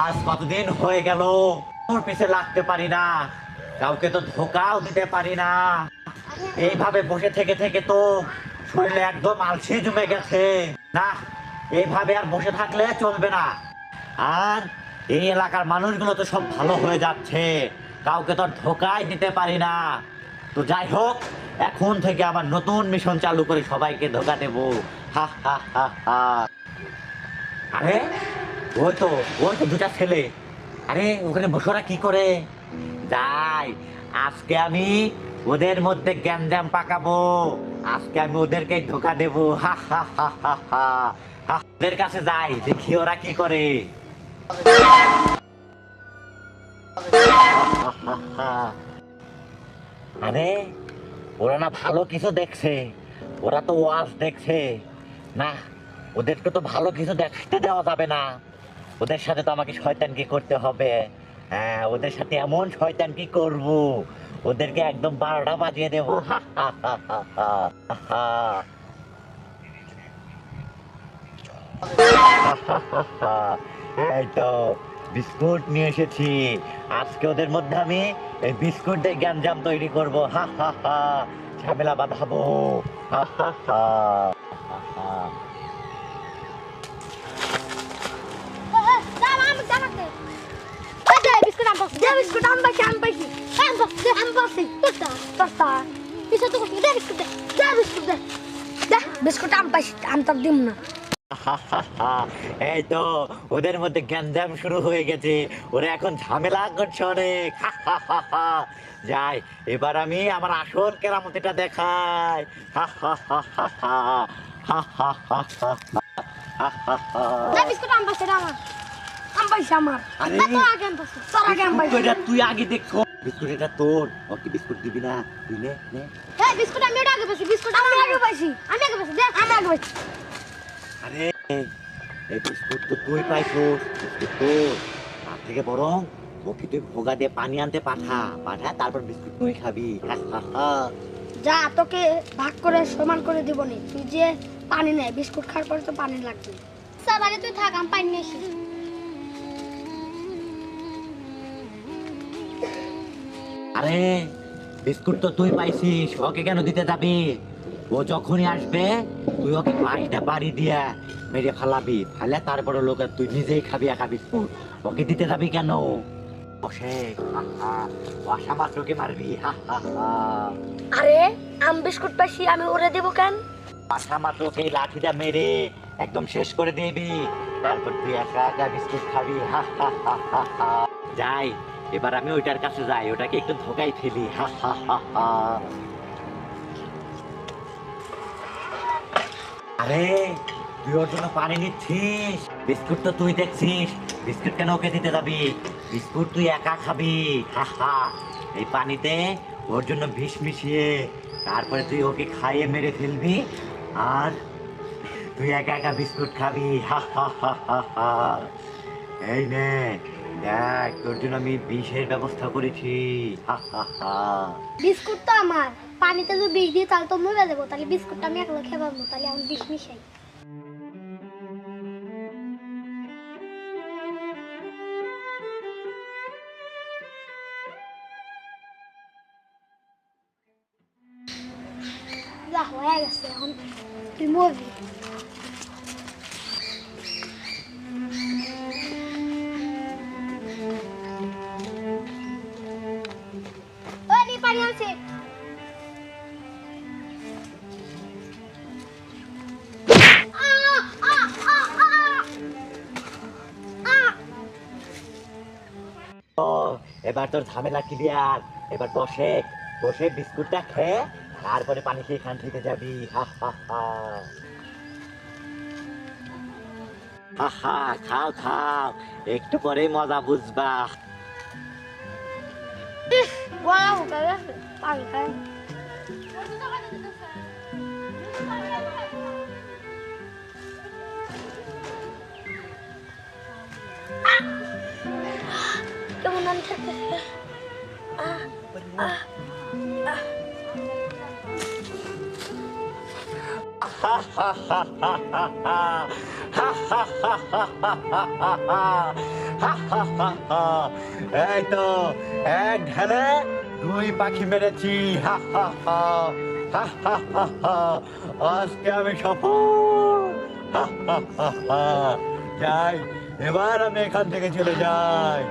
আজ কতদিন হয়ে গেল তোর পিছে লাগতে পারি না, কাউকে তো ধোকাও দিতে পারি না। এইভাবে বসে থেকে থেকে তো শরীরে একদম আলসে জমে গেছে। না, এইভাবে আর বসে থাকলে চলবে না। আর এই এলাকার মানুষগুলো তো সব ভালো হয়ে যাচ্ছে, কাউকে তো আর ধোকাই দিতে পারি না। তো যাই হোক, এখন থেকে আবার নতুন মিশন চালু করে সবাইকে ধোকা দেবো। হা হা হা হা। আরে ওই তো দুটা ছেলে। আরে ওখানে বসোরা কি করে? যাই, আজকে আমি ওদের মধ্যে গ্যাঞ্জাম পাকাবো। আজকে আমি ওদেরকে ধোকা দেবো। হা হা হা হা হা। ওদের কাছে যাই, দেখি ওরা কি করে। আরে ওরা না ভালো কিছু দেখছে, ওরা তো ওয়াজ দেখছে না। ওদেরকে তো ভালো কিছু দেখতে দেওয়া যাবে না। ওদের সাথে তো আমাকে শয়তানকি করতে হবে। হ্যাঁ, ওদের সাথে এমন শয়তানকি করব, ওদেরকে একদম 12টা বাজিয়ে দেবো। এই তো বিস্কুট নিয়ে এসেছি। আজকে ওদের মধ্যে আমি এই বিস্কুট দিয়ে গ্যাঞ্জাম তৈরি করবো। হা হা হা, ঝামেলা বাঁধাবো। হা হা হা। এই তো ওদের মধ্যে গ্যাঞ্জাম শুরু হয়ে গেছে, ওরা এখন ঝামেলা করছে অনেক। যাই, এবার আমি আমার আসল কেরামতিটা দেখাই। তুই আগে দেখো, বিস্কুট এটা তোর। ওকে বিস্কুট দিবি না? তুই নে। বিস্কুট আমি আগে পাইছি, বিস্কুট আমি আগে পাইছি, আমি আগে পাইছি, আমি আগে পাইছি। আরে এই বিস্কুট তো তুই পাইছিস, বিস্কুট তোর। তার থেকে বরং ওকে তুই ভোগা দিয়ে পানি আনতে পাঠা, তারপর বিস্কুট তুই খাবি। যা, তোকে ভাগ করে সমান করে দিব নি। তুই যে পানি নেই, বিস্কুট খাওয়ার পরে তো পানি লাগবে। স্যার আরে তুই থাক, আমি পানি নিয়ে আসি। আরে বিস্কুট তো তুই পাইছিস, ওকে কেন দিতে যাবি? ও যখনই আসবে তুই ওকে পানিটা বাড়ি দিয়া মেরে ফালাবি, ফালে তারপরে লোক তুই নিজেই খাবি একা বিস্কুট। ওকে দিতে যাবি কেন? বসে আশা মাত্রকে মারবি। আরে আমি বিস্কুট পাইছি, আমি ওরে দেব কেন? আশা মাত্রকে লাঠিটা মেরে একদম শেষ করে দিবি, তারপর তুই একা একা বিস্কুট খাবি। যাই, এবার আমি ওইটার কাছে যাই, ওটাকে একটু ধোকাই ফেলি। আরে তুই ওর জন্য পানি নিচ্ছিস, বিস্কুট তো তুই দেখছিস, বিস্কুট কেন ওকে দিতে যাবি? বিস্কুট তুই একা খাবি। এই পানিতে ওর জন্য বিষ মিশিয়ে তারপরে তুই ওকে খাইয়ে মেরে ফেলবি, আর তুই একা একা বিস্কুট খাবি। এই নে দেখ, তোর জন্য আমি বিষের ব্যবস্থা করেছি। বিস্কুট তো আমার, পানিতে যদি বিষ দিই তাহলে তো মরে যাবো। তাহলে বিস্কুটটা আমি একলা খেয়ে পাবো, তাহলে আমি বিষ মিশাই। যা হয়ে গেছে, এখন তুই মরবি। পানি আছে। এবার তোর ঝামেলা ক্লিয়ার। এবার বসে বসে বিস্কুটটা খেয়ে তারপরে পানি খেয়ে এখান থেকে যাবি। খাও খাও, একটু পরে মজা বুঝবা। পানি খাই। কেমন নাম থাকতেছে? এই তো এক ঢেলে দুই পাখি মেরেছি। আজকে আমি সফল। যাই, এবার আমি এখান থেকে চলে যাই।